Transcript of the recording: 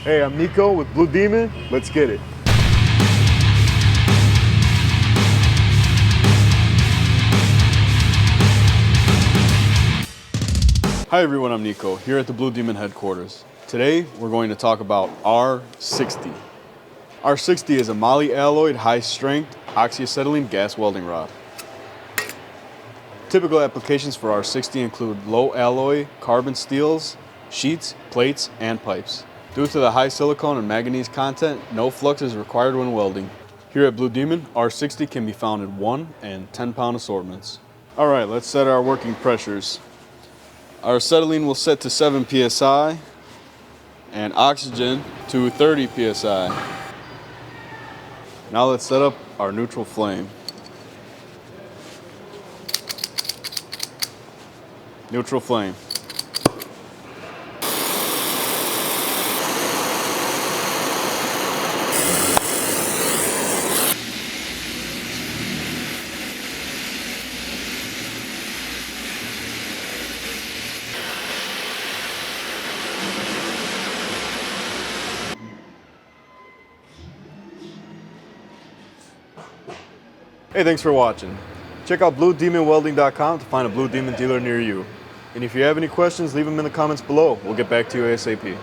Hey, I'm Nico with Blue Demon. Let's get it. Hi everyone, I'm Nico, here at the Blue Demon headquarters. Today, we're going to talk about R60. R60 is a moly alloyed high-strength oxy-acetylene gas welding rod. Typical applications for R60 include low alloy carbon steels, sheets, plates, and pipes. Due to the high silicone and manganese content, no flux is required when welding. Here at Blue Demon, R60 can be found in 1 and 10-pound assortments. Alright, let's set our working pressures. Our acetylene will set to 7 psi and oxygen to 30 psi. Now let's set up our neutral flame. Neutral flame. Hey, thanks for watching. Check out BlueDemonWelding.com to find a Blue Demon dealer near you. And if you have any questions, leave them in the comments below. We'll get back to you ASAP.